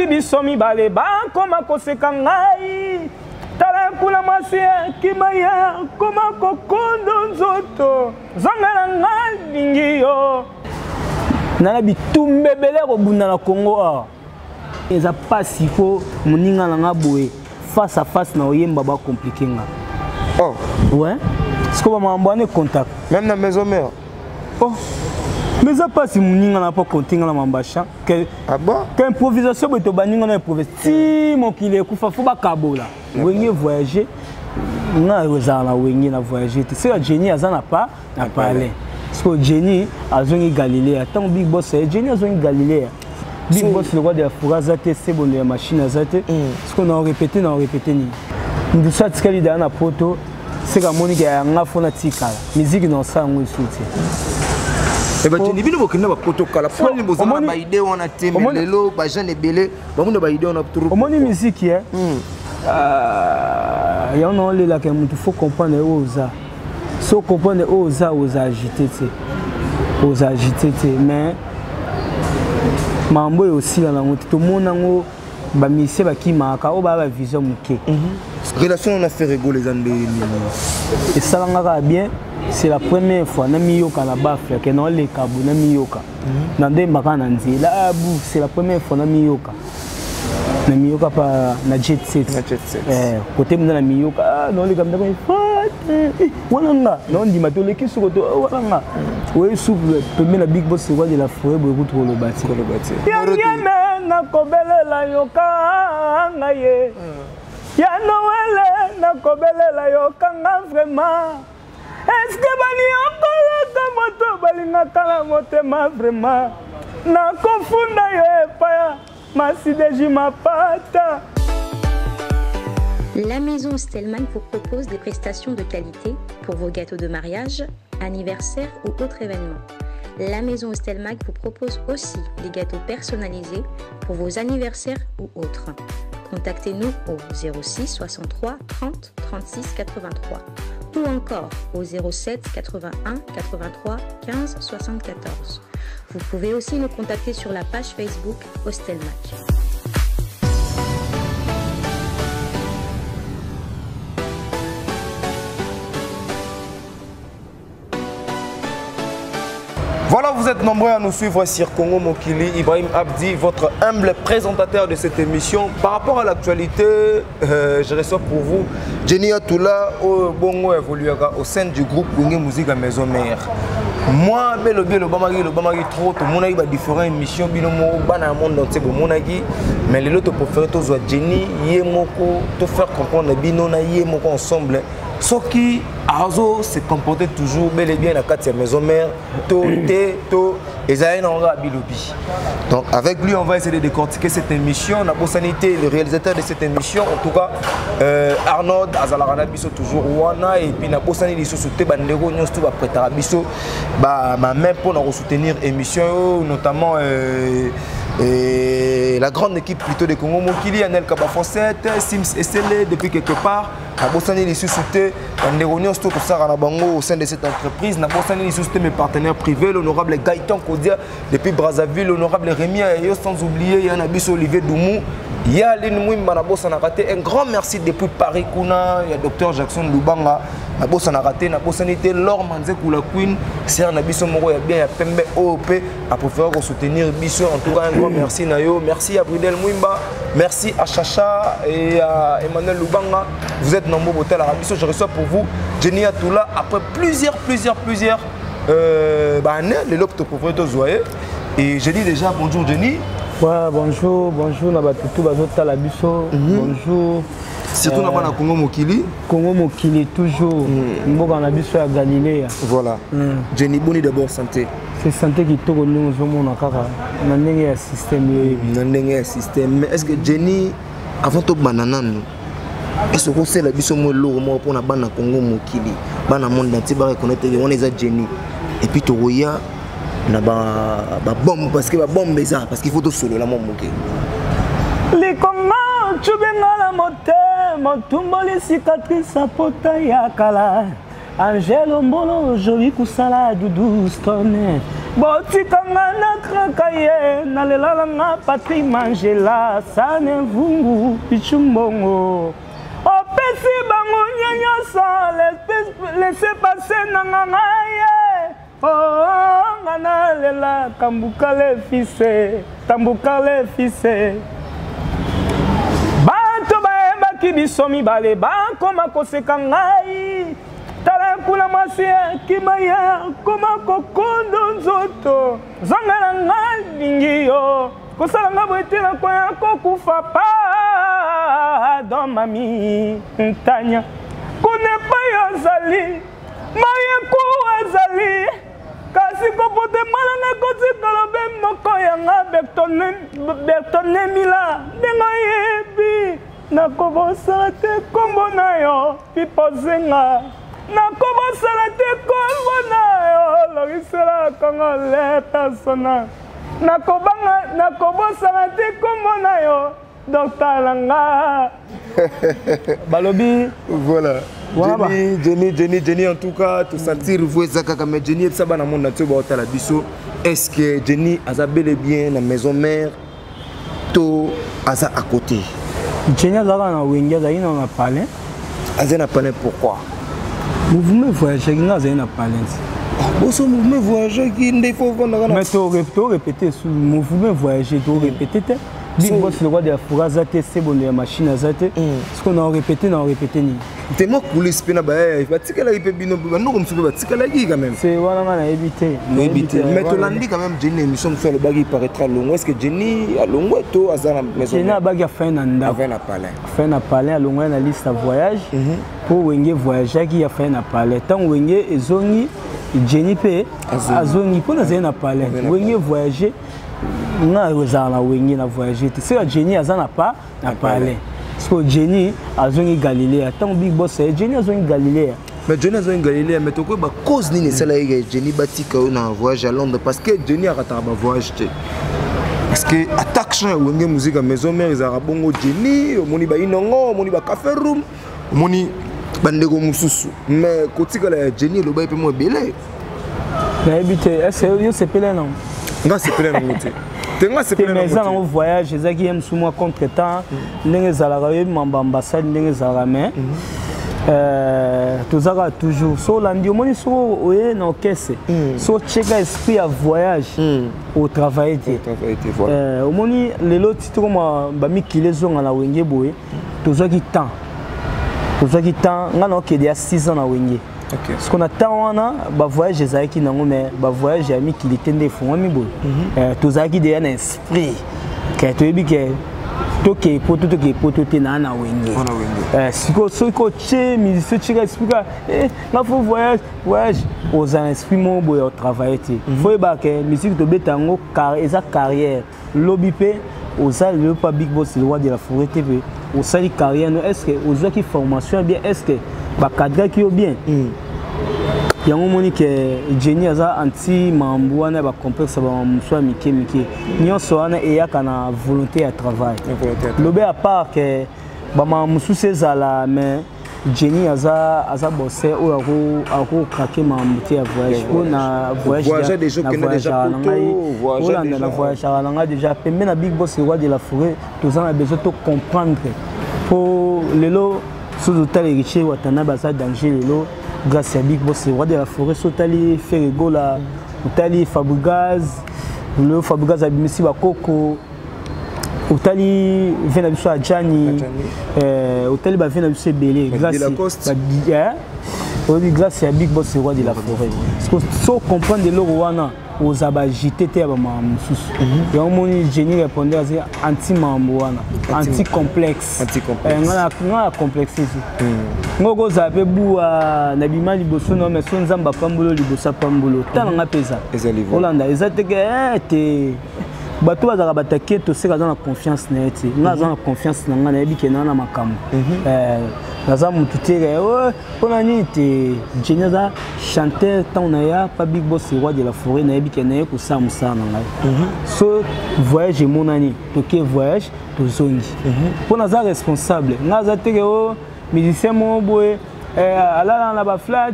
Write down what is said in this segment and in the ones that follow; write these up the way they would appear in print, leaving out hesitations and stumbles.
soki biso mibale bakoma koseka ngai tala mpula mwasi akimaya koma kokondo nzoto zongela ngai lingi yo nana bitumba ebele kobunda na Congo awa eza pasi po moninga na nga boye face à face na oyemba ba compliqué nga. Oh ouais c'est comme maman bonne contact même na maison mère. Oh mais ça pas si moninga na pas compter na mambacha que ah bon que improvisation beto baninga na improviser si mon kile kufa fo ba kabola wenge voyager na ozala wenge na voyager c'est la Jenny azana pas na parler parce que Jenny azongi Galilée tant big boss Jenny azongi Galilée big boss le roi de la fouraza c'est bon de la machine azate parce qu'on a répété ni nous ça tikali na poto c'est comme Monique a nga fona tika musique non ça ngwe soutien et ba tini bino bokina ba poto kala pour ni bozama ba idée on a temé lelo ba jeune belé ba mundo ba idée on a trop omoni musique ya on a le la que mutu faut comprendre oza so comprendre oza agiter mais mambo aussi na ngoto to monango ba mise ba kimaka o ba vision muke relation on a fait rigoler les années et ça va bien c'est la première fois na miyoka la bafle que non les kabu na miyoka na ndé makana nzila abu c'est la première fois na miyoka pa na jet set côté na miyoka non les kamda ko wala nga non di matole ki soko to wala nga we souple premier la big boss roi de la forêt beaucoup trop le bâti ya na kobelela yoka ngaye ya noele na kobelela yoka nga vraiment est-ce que bani okola kamoto balinga kala motema vraiment na kofunda yo epaya masideji mapata. La maison Stelmach vous propose des prestations de qualité pour vos gâteaux de mariage, anniversaire ou autres événements. La maison Stelmach vous propose aussi des gâteaux personnalisés pour vos anniversaires ou autres. Contactez-nous au 06 63 30 36 83 ou encore au 07 81 83 15 74. Vous pouvez aussi nous contacter sur la page Facebook Stelmach. Voilà, vous êtes nombreux à nous suivre sur Congo Mokili. Ibrahim Abdi, votre humble présentateur de cette émission. Par rapport à l'actualité, je reçois pour vous Jenny Atoula, au Bongo évoluera au sein du groupe Wenge Musique à Maison Mère. Moi, le Bamagi trop, tout le monde a différentes émissions, binomo, bana monde entier, mais les autres préfèrent tous Jenny, Yemoko, te faire comprendre binona Yemoko ensemble. Ce qui se comportait toujours bel et bien à la 4e maison mère, et donc avec lui on va essayer de décortiquer cette émission. On a beau sanité, le réalisateur de cette émission, en tout cas Arnaud Azalarana Bisso toujours Wana et puis na beau sanité ils se soutenaient bandego nyos tout va préparer Bisso ma main pour nous soutenir émission notamment et la grande équipe plutôt de Congo Mokili, Anel Kabafonsette, Sims Estelle depuis quelque part. Nabosani les sous-soutés, au sein de cette entreprise. Nabosani les sous-soutés mes partenaires privés, l'honorable Gaëtan Kodia depuis Brazzaville, l'honorable Rémi Ayo, sans oublier Yanabis Olivier Doumou. Il y a un grand merci depuis Paris Kuna, il y a Dr Jackson Lubanga, Nabos en a raté, Nabos en était Laure Manze Kula Queen, Serre Nabiso Moro, il y a bien Pembe OOP, à préférer soutenir Bisso. En tout cas, un grand merci Nayo, merci à Bridel Mouimba, merci à Chacha et à Emmanuel Lubanga. Vous êtes nombreux au Hôtel Arabiso, je reçois pour vous Jenny Atoula après plusieurs années, les locaux pour vous zoyer. Et je dis déjà bonjour Jenny. Ouais, bonjour, Nabatutu Bazota Labiso, bonjour. Surtout dans le Congo Mokili. Congo Mokili, toujours. Mboka Nabiso à Galilée. Voilà. Jenny Boni d'abord santé. C'est santé qui tourne nous au monde. On a un système. Mais est-ce que Jenny, avant tout banana, est-ce que c'est la biso lourd pour la bande Congo Mokili, bande monde entier va reconnaître on est à Jenny. Et puis tu vois. Na ba bombe parce que ba bombe ça parce qu'il faut tout solo la bombe OK les Congo tu benga la moteur mon tumbo les cicatrices à pota ya kala Angelo mbolo joli kusala dudu stone botikanga na krakaye nalelalanga Patrick Mangela sane vungu pichumbongo opesi bango nyonso laissez passer nangangaye oh ngana lela kambukale fise tambukale fise bato baebaki biso mibale bakoma koseka ngai tala kuna mwasi kimaya koma kokondo nzoto zangala ngai lingi yo kosala nga boetela koya kokufa pardon mami ntanya kunepa yo azali mayeku azali kasi kopote malanga kotikala be moko yanga bertonemila ndengo yebi nakobosala te kombo na yo pipozenga nakobosala te kombo na yo lorisela kongo leta sona nakobosala te kombo na yo Docteur Langa balobi voilà. Jenny, en tout cas, tu sentir vous comme Jenny, ça va dans mon nature, la biso. Est-ce que Jenny a bel et bien la maison mère, to aza à côté? Jenny a dans Wenga, il en a parlé. Aza n'a parlé pourquoi? Mouvement voyageur, il en a parlé. Bon, ce mouvement voyageur qui ne faut pas. Mais tu répéter sur le mouvement voyageur, tu répéter. Big Boss le roi de la fourra zate c'est bon de la machine à zate ce qu'on a répété ni t'es moi coulé spina ba il va tirer la bino non comme ça va tirer la quand même c'est voilà on a évité mais tu l'as dit quand même Jenny émission faire le bagui paraîtra long est-ce que Jenny a long to azar maison Jenny a bagui a fait nanda avant la palais à long na liste à voyage pour wenge voyager qui a fait na palais tant wenge ezongi Jenny pe azongi pour na zena palais wenge voyager na wezana wengi na voyager c'est la Jenny azana pas na parler parce que Jenny azongi Galilée tant Big Boss Jenny azongi Galilée mais Jenny azongi Galilée mais to ko ba cause ni sala Jenny batika na voyage à Londres parce que Jenny a rataba voyage parce que attaque chant wenge musique à maison mère izara bongo Jenny moni ba inongo moni ba café room moni bandego mususu mais kotika la Jenny lo ba pe mo belé na habité est-ce que c'est pelé non nga c'est plein de moté tenga c'est plein de moté en voyage ezaki yem sous moi contre-temps ndenge zalaka yo mamba ambassade ndenge zalaka mais tozaka toujours so landi omoni so oye na okese so cheka esprit à voyage au travail te omoni lelo titoko ma bamikile zonga na wenge boye tozaki temps nga na okede ya 6 ans na wenge. Okay. Ce qu'on attend, on voyage ezaki nango mais voyage ya mikilité nde fongami boy. Tozaki de un esprit. Que to yebi ke to ke poto te na wenge. Siko che musicien chika explica na fo voyage aux esprit mo boy au travail te. Faut ba ke musique to betango car eza carrière. Lobby pe oza le pas Big Boss le roi de la forêt TV. Osali carrière est-ce que ozaki formation bien est-ce que ba cadre qui est bien. Yango moni que Jenny aza anti mambu wana ba complexe ba muswa mike nyonso wana eyaka na volonté à travail lobe à part que ba musu sezala mais Jenny aza bossé ou ako craquer mambu te à voyage ou na voyage des gens qui ont déjà voyage na déjà pembe na Big Boss roi de la forêt tous on a besoin de comprendre pour lelo sous total héritier watana ba danger lelo grâce à Big Boss, le roi de la forêt, Sotali, Ferregola, Otali, Fabugaz, le Fabugaz a mis Bakoko, Otali, Venabiso à Gianni, Otali, Venabiso Belé, grâce à Big Boss, le roi de la forêt. Parce que si on comprend de l'Orowana, aux abagité, il y a un Jenny répondait à anti-mamboana, anti-complexe. On a complexe ici. Ngoko zabe bua na bima liboso no mais son zamba pambulo libosa pambulo tanga pesa Hollanda ezateke te bato bazaka batake to seka dans la confiance na eti ngaza na confiance na ngana yebi kena na makambo naza mutu tere pona ni te Jenny chanteur tant na ya pas Big Boss roi de la forêt na yebi kena ko samusa na ngai so voyage monani to ke voyage to zongi pona za responsable ngaza teke musicien mon boy alala na ba flat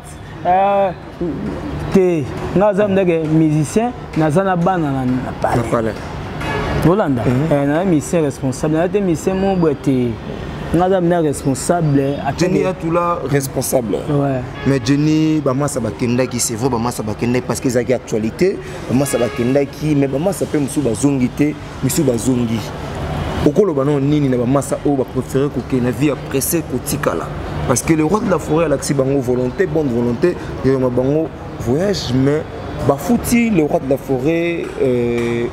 te naza ndeke musicien naza na bana na palais Rolanda na musicien responsable na te musicien mon boité naza mna responsable Jenny Atula responsable ouais mais Jenny ba masa bakenda ki c'est vrai ba masa bakenda parce que ça qui actualité ba masa bakenda ki mais ba masa pe musu bazongi te musu bazongi okolo bano nini na ba masa o ba préférer ko ke na vie pressée ko tikala parce que le roi de la forêt a l'accès bango volonté bonne volonté et ma bango voyage mais ba fouti le roi de la forêt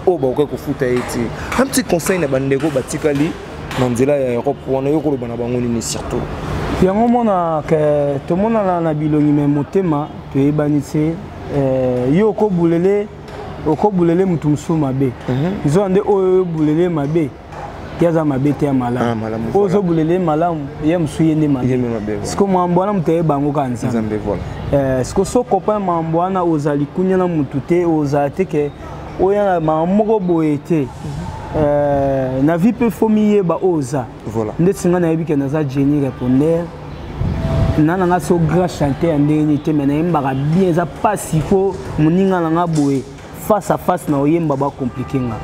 o ba ko futa eti un petit conseil na bandeko batikali Mandela ya Europe wana yo kolo bana bango ni surtout yango mona ke to mona na bilongi me motema to ebanitse yo ko bulele mutu musu mabe izo ande o bulele mabe yaza mabe te malamu ozo bulele malamu ye musu yende mabe siko mwambwana muteye bango kanza nzambe voilà siko so copain mwambwana ozali kunya na mutu te ozate ke oya mamoko boete na vie peut fomier ba oza voilà ndetinga na yebike na za Jenny répondeur nana nga so grand chanteur ndeni te mais na yembaka bien za passe il faut moninga na nga boye face à face na oyemba ba compliqué nga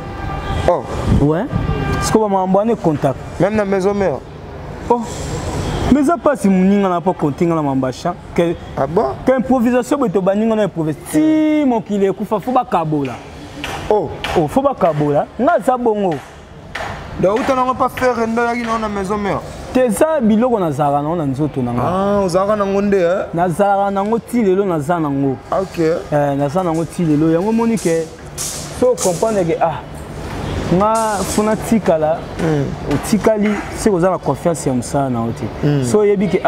oh ouais ce que ba mambane contact même na maison mère oh mais ça passe moninga na pas continga na mambacha que ah bon que improvisation beto baninga na improviser si mon kile kufa fo ba kabola oh faut pas kabola nga za bongo donc tu n'as pas faire render là na maison mère teza biloko na zara na nzoto na nga ah ozara na ngonde na zara na ngoti lelo na za na ngo OK na za na ngoti lelo yango monike so comprendre que nga funa tikala otikali se ko za na confiance ya musala na oti so yebi ke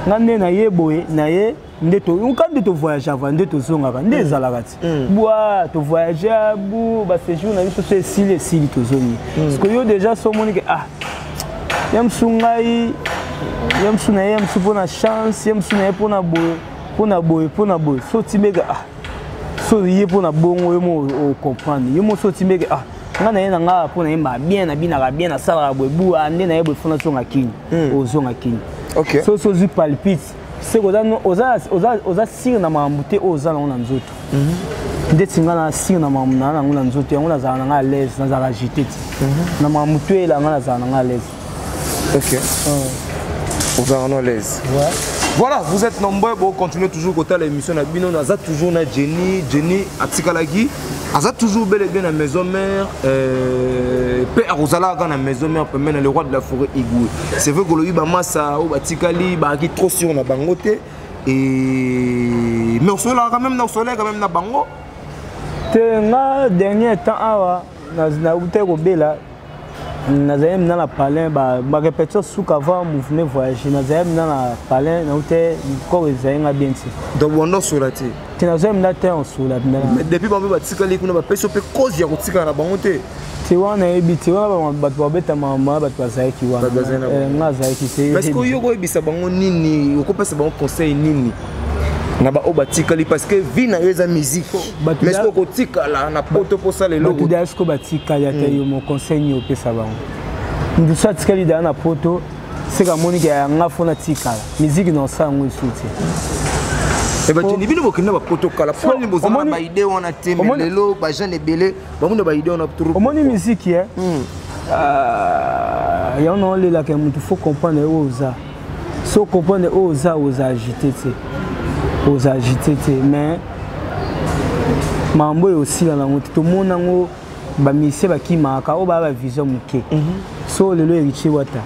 nga nde na yeboye na ye ndeto ukande to voyage avant ndeto zongaka nde ezalaka ti bwa to voyage bu ba séjour na biso se sili to zongi parce que yo déjà so monike yamsungai yamsuna yamsu pona chance yamsuna pona boy so timeka so ye pona bongo yo mo comprendre yo mo so timeka nga na yena nga pona yemba bien na bina bien na sala boy bu ande na yebo fona so ngakini ozonga kini OK so zi palpite c'est oza sir na mamute oza na nzoto ndetinga na sir na mamuna na nzoto yango na zana nga à l'aise na zala agité na mamute ela nga na zana nga à l'aise OK vous en à l'aise ouais voilà vous êtes nombreux pour continuer toujours côté l'émission na bino na za toujours na Jenny atikalaki aza toujours bel et bien na maison mère père ozala ga na maison mère peut mener le roi de la forêt igou c'est vrai que le ba massa ou batikali ba ki trop sur na bangote et mais au soleil quand même na soleil quand même na bango te nga dernier temps awa na ute ko bela na zayem na la palin ba répétition souk avant mouvement voyager na zayem na la palin na ute ko zayenga bien ti donc on solati te na zayem na te on sola mais depuis ba batikali kuna ba peso pe cause ya kotika na bangote ti wana ebiti wana bato babeta mama bato bazaki wana nga zaki te parce que yo ko ebisa bango nini okopesa bango conseil nini na ba obatikali parce que vie na yeza musique mais ce ko tikala na poto po sala lelo bato dasko batikali ata yo mo conseil ni opesa bango ndu sa tikali da na poto c'est ka monika ya nga fona tikala musique non sa ngo suti e ba tini bino bokina ba poto kala po ni bozana ba idée wana tembe lelo ba jeune belé ba mundo ba idée wana trop omoni musique ya on le la que mutu faut comprendre oza so comprendre oza agité aux agités mais mambo aussi là tout le monde ngo ba mise ba kimaka o ba vision muke so lelo erichi wata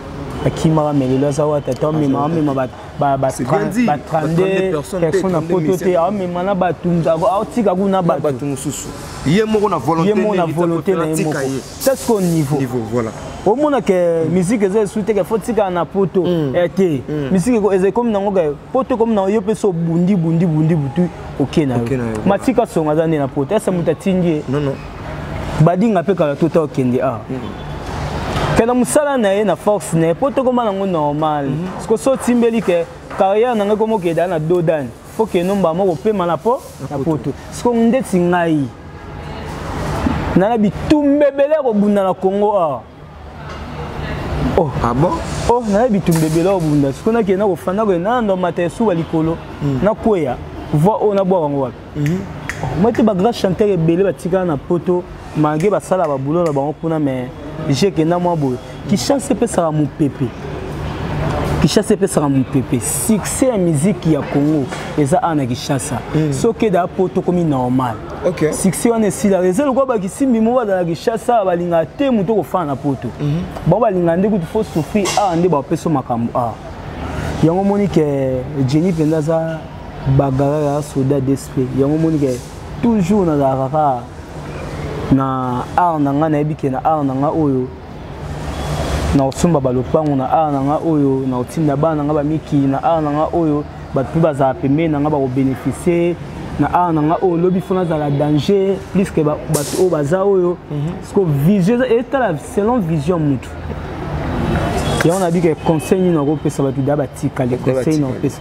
akimara melelo za wata to me mama ba 32 personnes na potote a me mana ba tunza a tika kuna ba mususu ye moko na volonté na yemo c'est ce niveau voilà au monde que musique est souhaité que faut tika na poto été musique est comme nango ga poto comme na yo peso bundi butu OK na matika songa za na poto esa mutatingie non badinga pe kala tota okende kana musala na ye na force na poto comme nango normal parce que so timbeli que carrière nanga comme que dans na dodan faut que nomba moko pe na poto parce que ndeti ngai na bitumbebele ko bunda na Congo oh ah bon oh na bitumbebele ko bunda parce que na kena ko fanda ko na ndo matesu wa likolo na koya voix on a boire en voix moi tu grand chanteur et belé batika na poto mangé ba sala ba boulot na bango kuna mais j'ai que na moi boy qui chante pe ça mon pépé qui chasse pe ça mon pépé succès en musique ya Congo et ça ana qui chasse ce que da poto comme normal OK succès on est si la raison quoi ba qui simbi mo ba la chasse ba linga te muto ko fa na poto ba ba linga ndeko il faut souffrir a ande ba peso makambo a yango monique Jenny pendaza bagara ya soda d'esprit yango monique toujours na la na art na nga na ebike na art na nga oyo na osumba balopango na art na nga oyo na otinda bana nga ba miki na art na nga oyo batu baza pembe na nga ba ko bénéficier na art na nga oyo lobi fona za la danger puisque batu o baza oyo parce que vision et selon vision mutu ya on a dit que conseil ni na ko pesa batu da batika les conseils na pesa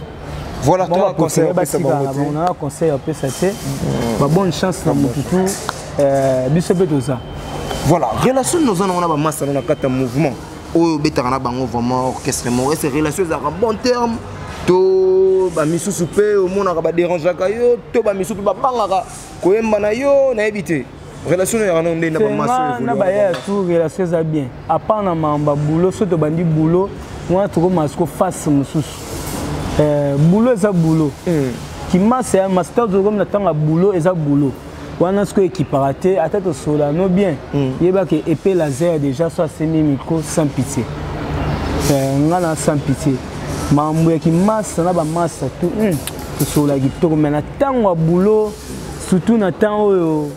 voilà toi conseil pesa ba on a conseil pesa te ba bonne chance na mutu voilà, relation nous on a ba masse dans le mouvement. Au betana bango vraiment orchestrement. Est-ce relation à bon terme? To ba misu soupe au monde ba déranger kayo, to ba misu ba bangaka ko yemba na yo na éviter. Relation ya na ndenda ba masse. Na ba ya tout relation za bien. Apa na mamba boulot so to bandi boulot, moi to ko masko face mususu. Boulot za boulot. Qui masse un master de comme na tanga boulot eza boulot. Wana ce que équiparaté à tête sola no bien yeba que épée laser déjà soit semi micro sans pitié ngana sans pitié mambo qui masse na ba masse tout sola qui to mais na tango boulot surtout na tango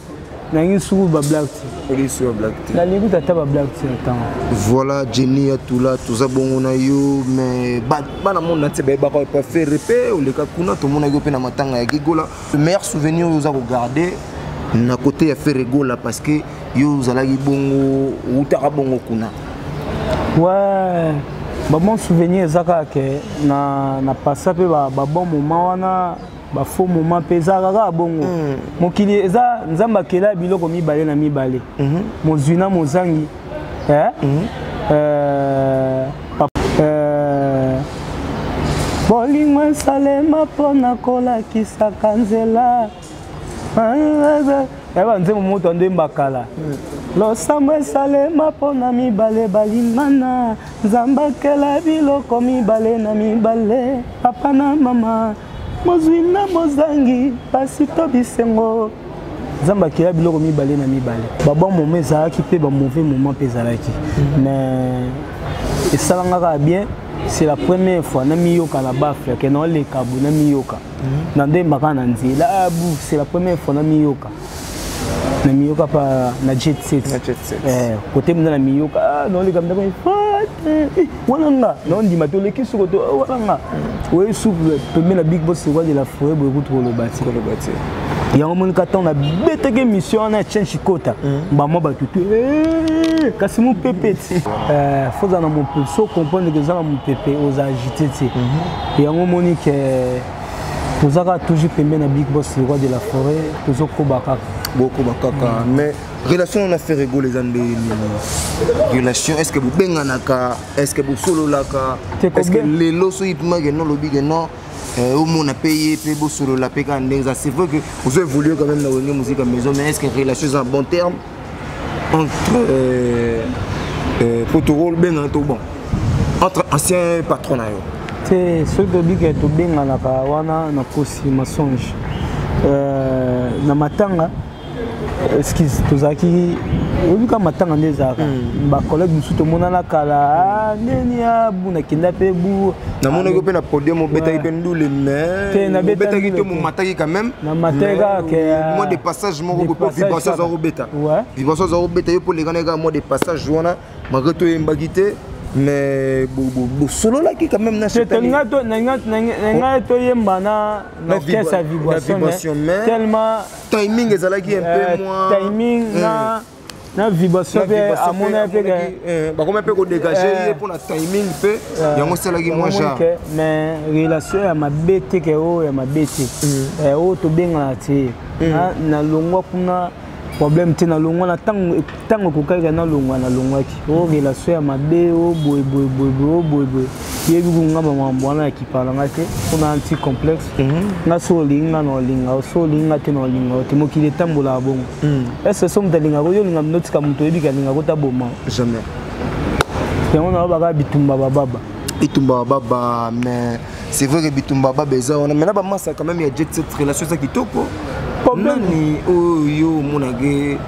na ngi sou ba black police black na lingu tata ba black na tango voilà Jenny Atula tuza bongo na yo mais bana monde na tebe ba ko faire repé ou le kakuna to mona yo pe na matanga ya gigola le meilleur souvenir vous a regardé na côté ya faire rigola parce que yo zalaki bongo utaka bongo kuna ouais ba bon souvenir zaka ke na passa pe ba bon moment wana ba faux moment pe zaka bongo mokili eza nzamba kela biloko mibale na mibale mozwina mozangi bolingo salema pona kola kisaka nzela eba nzembo moto ndo mbakala losambo esalema mpona mibale balingana nzambakela biloko mibale na mibale papa na mama mozwi na mozangi pasi to bisengo nzambakela biloko mibale na mibale babon momo ezalaki mpe bamauvais moment mpe ezalaki mais esalangaka bien. C'est la première fois na miyoka na bafle ke na le kabu na miyoka na ndemba na nzela abu c'est la première fois na miyoka pa na jet set côté na miyoka na le kamda ko fat wala nga na ndima to le kisuko to wala nga we souple pembe na big boss kwa de la forêt bo kutu lo bati yango mon katon na beteke mission na chen chikota ba mo batutu kasi mon pépé faut dans mon pépé so comprendre que ça mon pépé aux agiter yango monique tozaka toujours pembe na big boss roi de la forêt tozoko bakaka beaucoup bakaka mais relation on a fait rigoler les andé relation est-ce que vous benganaka est-ce que vous solo laka est-ce que les loso ipma que non lobi que non au monde a payé peu solo la paye quand c'est vrai que vous évoluez quand même dans la musique à maison mais est-ce que relation en bon terme entre Potoro bengan to bon entre anciens patrons na yo c'est ce que dit que to benganaka wana na kosi masonge na matanga excuse tozaki obuka matanga ndezaka ba collègue musu to monana kala neni ya buna kinda pe bu na mona ko pe na podium beta ipe ndule mais na beta ki to mo mataki quand même na matega ke moi de passage mo ko pe vibration za beta vibration za beta yo pour les gars moi de passage wana ma reto embagité mais solo là qui quand même na c'est nga to yemba na orchestre vibration tellement timing ezalaki un peu moins timing na vibration à mon avis ba comme un peu ko dégager pour la timing peu yango salaki moi ja mais relation ya mabete ke o ya mabete o to benga te na longwa kuna problème te na longwa na tango kokaka na longwa na longwaki o relation ya mabe o boy yebi ngamba mambo na ekipala ngate on a un petit complexe na so linga no linga so linga te no linga te mokile tambola bongo est-ce somme de linga yo linga notika muto yebi ka linga kota boma jamais et on a baba bitumba baba mais c'est vrai que bitumba baba eza on a maintenant ba massa quand même il y a cette relation ça qui toko nani oyo monage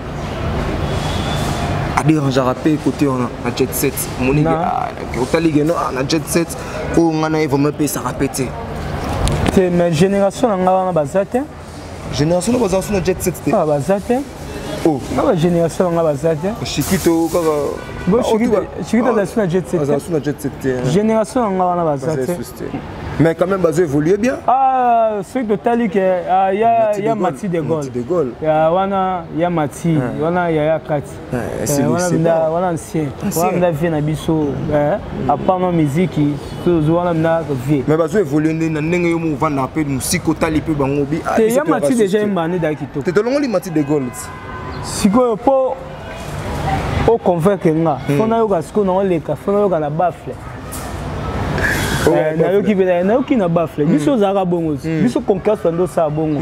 a déranger rapper côté on a jet set monige otali geno na jet set ko ngana ils vont me payer ça répéter c'est ma génération ngana bazate génération na jet set ah bazate oh na génération ngana bazate Chiquito kaka bo Chiquito na jet set génération ngana bazate mais quand même basé évoluer bien. Ah, ceux de Tali que y a Mati de Gaulle. Wana ya Mati, wana ya Kati. Wana ancien. Wana vient na biso, à part ma musique, wana na vie. Mais basé évoluer na ndenge yo mo vanda pe musique Tali pe bango bi. Ya Mati déjà mbane da kitoko. Te longo li Mati de Gaulle. Siko po o convaincre nga. Fona yo gasiko na oleka, fona yo na bafle. nayoki na bafle biso ozalaka bongo biso conquête ndo osala bongo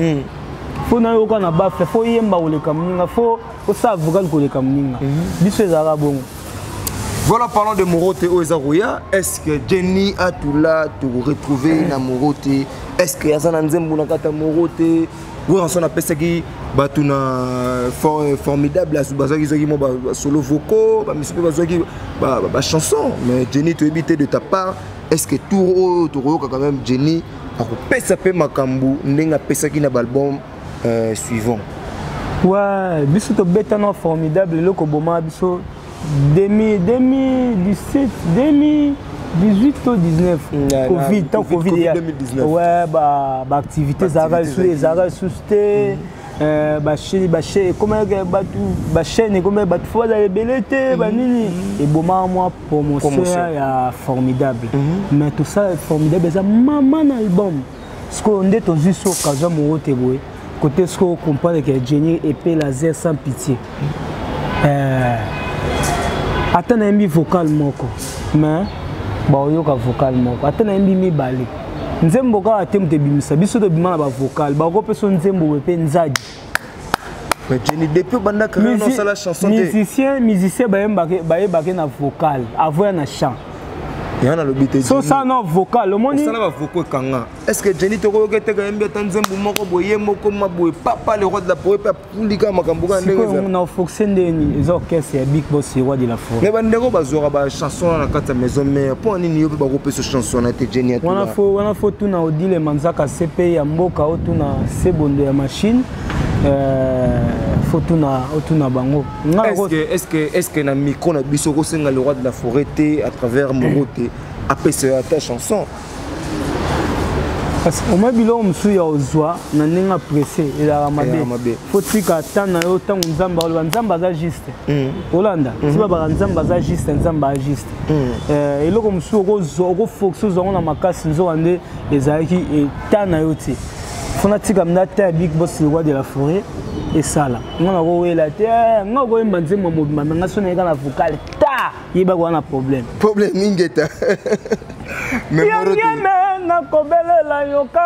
fo nayoka na bafle fo yemba koleka moninga fo osala vocal koleka moninga biso ezalaka bongo. Voilà, parlons de Morote Oezarouya. Est-ce que Jenny a tout là te retrouver na Morote? Est-ce que Yazana Nzembo na kata Morote? Oui, on s'en appelle ça qui batuna formidable à Subazaki Zaki mo solo vocaux, ba musique bazaki ba chanson, mais Jenny tu éviter de ta part. Est-ce que tout quand même Jenny a pesa pe makambu ndenga pesa ki na album suivant? Ouais, biso to betano formidable le ko boma biso 2017 2018 ou 19 Covid 2019. Ouais, bah activité zara susté chaîne comme batu fois dans les belletés banini et boma moi promotion ya formidable mais tout ça formidable ça maman album ce qu'on est aux yeux sur Kaza Morote boy côté ce qu'on comprend que Jenny épée laser sans pitié attends un mi vocal moko mais ba oyoka vocal moko attends un mi balé nzembo ka atem te bimisa biso to bimana ba vocal ba ko peso nzembo pe nzadi mais Jenny depuis banda quand même ça la chanson musicien ba na vocal avoir na chant yana le bité so ça non vocal le monde ça va vocal kanga est-ce que Jenny to ko kete ka mbia tanzembo moko boye moko maboye papa le roi de la poésie pulika makambuka ndenge ça na fonctionne ni les orchestres et big boss roi de la forêt mais bandeko bazora ba chanson na kata maison mère pour nini yo ba ko peso chanson na te Jenny wana faut tout na odile manzaka CP ya mboka o tout na sebondo ya machine faut tout na bango est-ce que na micro na biso ko senga le roi de la forêt à travers Morote après ta chanson parce que moi bilo msu ya ozwa na ninga pressé et la mabe faut tika tana yo tangu nzamba za juste Holanda siba ba nzamba za juste nzamba juste et loko msu ko foxo zo na makasi nzo ande ezaki et tana yo ti fona tika mnata big boss le roi de la forêt et ça là ngana ko wela te ngako embanze mo mobima nga sona ka na vocal ta yeba ko na problème ingeta mais Morote na kobelela yoka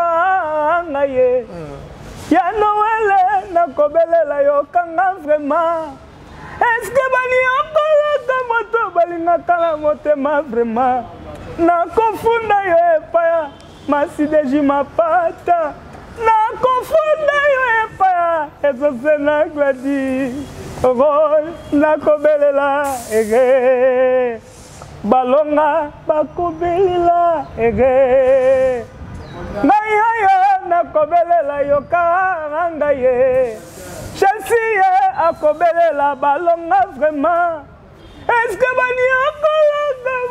ngaye ya Noël na kobelela yoka nga vraiment est-ce que bani yokola moto balinga kala motema vraiment na kofunda yo epaya masideji mapata na kofunda yo epaya ezose na gladi na kobelela ege balonga bakobelela ege ngayo na kobelela yoka ngaye Chelsea akobelela balonga vraiment est-ce que bani akola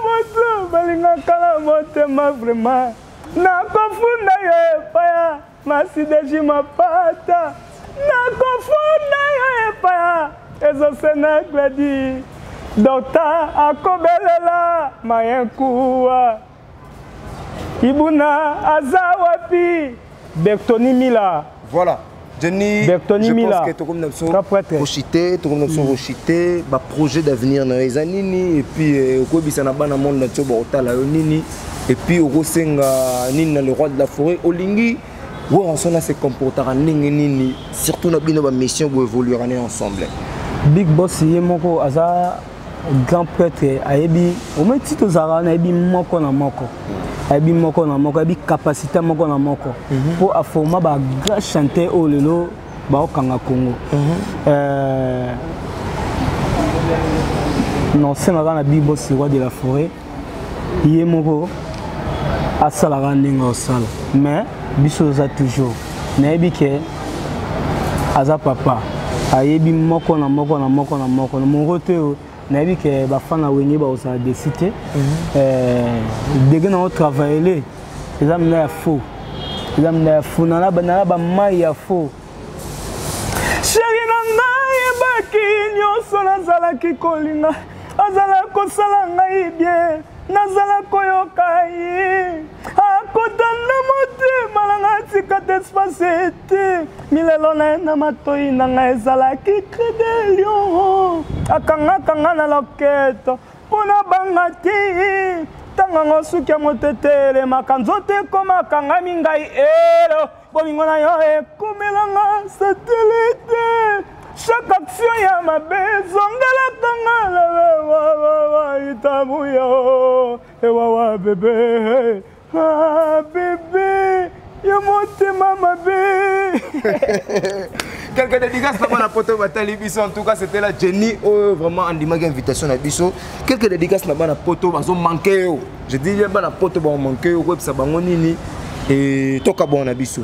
moto balinga kala motema vraiment na kofunda yo epaya masideji mapata na kofunda yo epaya ezose na gladi Docteur akobelela mayenkuwa Ibuna azawapi Bertoni Mila. Voilà. Jenny, je pense que tout le monde a rochité, tout le monde a rochité, bah projet d'avenir dans les années et puis au cours ça n'a pas dans monde dans hôtel nini et puis au senga nini le roi de la forêt olingi ouais on s'en a se comportera nini surtout na bino ba mission pour évoluer ensemble. Big Boss yemoko aza grand prêtre ayebi au même titre zara na yebi moko na moko. Ayebi moko na moko, ayebi capacité moko na moko pour afformer ba grand chanteur au lelo ba okanga Congo. Non c'est na Big Boss roi de la forêt. Yemoko asala ndinga osala mais biso za toujours na yebi ke aza papa ayebi moko na moko na moko na moko na mongoto na yebi ke bafana wenye ba osala décider dès na travailler les hommes na faux les hommes na faux na ba mai ya faux chéri na ngai baki nyoso na zala ki kolinga azala ko sala ngai bien nazala koyoka ye akotana motema nanga tika despace te milelo na na matoi nanga ezalaki cri de lion akangakanga na loketo mpona banga te ntango ngo suki ya motetele makanzote ekomakangami ngai elo bolingo na yo ekomelanga satelite chaque action ya mabe zongelaka nga itabuya ewawa bebe bébé yo motema mabe. Quelques dédicaces là-bas na poto batali biso en tout cas c'était la Jenny vraiment andimaki invitation na biso quelques dédicaces là-bas na poto bazo manquer yo je dis là-bas na poto ba manquer yo ko bango nini et toka bon na biso.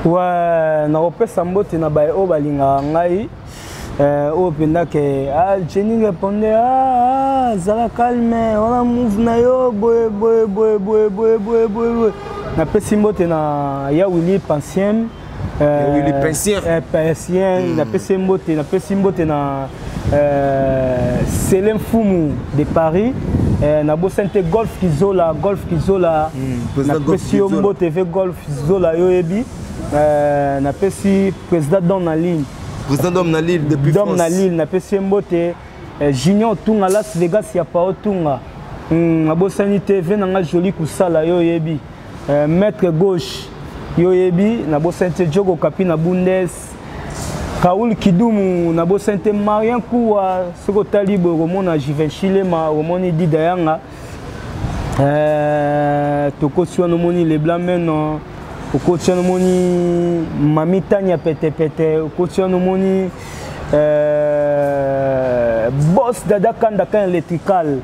Ouais, na opesa mbote na bae o balinga ngai o penda ke Jenny répondait zala calme on move na yo boy na pesi mbote na ya Willy Pensien Willy Pensien na pesi mbote na Célène Fumu de Paris na bosente golf kizola na pesi mbote ve golf kizola yo ebi na pesi président Dom na Lille depuis France Dom na Lille na pesi mbote Junior Tunga Las Vegas ya Pao Tunga na bosani TV na nga joli kusala yo yebi maître gauche yo yebi na bosante Jogo Kapi na Bundes Kaoul Kidumu na bosante Marien Kuwa soko talibo romona Jivenchile ma romoni Didayanga tokoswa no moni le blanc meno okotya no moni Mamitanya pete okotya no moni boss Dada Kandaka électrical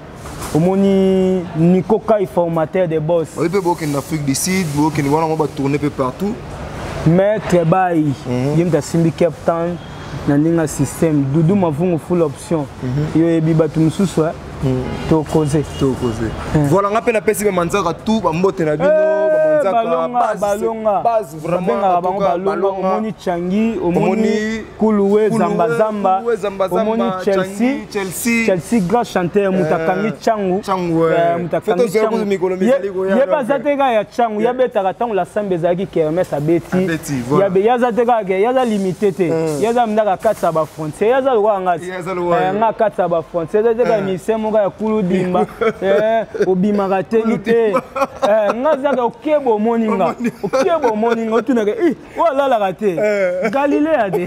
omoni Nico Kai formateur de boss. On peut beaucoup en Afrique du Sud, beaucoup on va tourner peu partout. Maître Bay, yem da Simbi Cape Town na ninga système Doudou mavungu full option. Yo ebi batu mususu to causer. Voilà on appelle la pesi manzaka tout ba mbote na bino base vraiment balonga omoni Changi omoni Kuluwe Zamba omoni Chelsea grand chanteur mutakangi Changu mutakangi Changu yeba zateka ya Changu yabeta tangu la sambe zaki kermesse abeti yabe yazateka ke yaza limité te yaza mndaka katsa ba frontière yaza lwa ngati nga katsa ba frontière yazateka misemo ya Kulu dimba obima kateni te nga zaka okebo moninga otunaka wala la raté Galilée de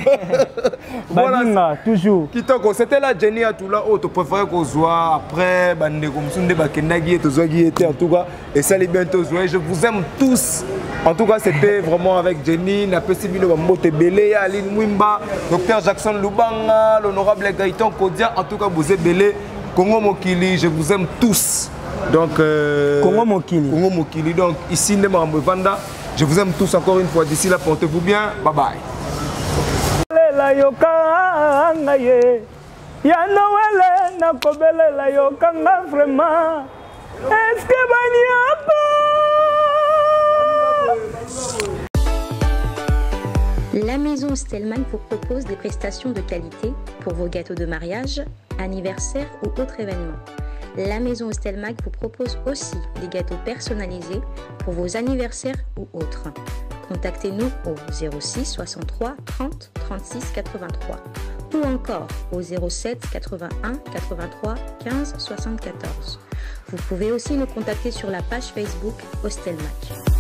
badinga toujours kitoko c'était la Jenny Atula auto préféré qu'on soit après bande comme sunde bakendagi to zogi était en tout cas et ça les bientôt jouer je vous aime tous en tout cas c'était vraiment avec Jenny na pesibino ba mbote belé Aline Mwimba docteur Jackson Lubanga l'honorable Gaëtan Kodia en tout cas vous êtes belé Congo Mokili je vous aime tous. Donc, Congo Mokili. Donc, ici, Vanda, je vous aime tous encore une fois. D'ici là, portez-vous bien. Bye bye. La maison Stelman vous propose des prestations de qualité pour vos gâteaux de mariage, anniversaire ou autres événements. La maison Stelmag vous propose aussi des gâteaux personnalisés pour vos anniversaires ou autres. contactez-nous au 06 63 30 36 83 ou encore au 07 81 83 15 74. Vous pouvez aussi nous contacter sur la page Facebook Hostelmac.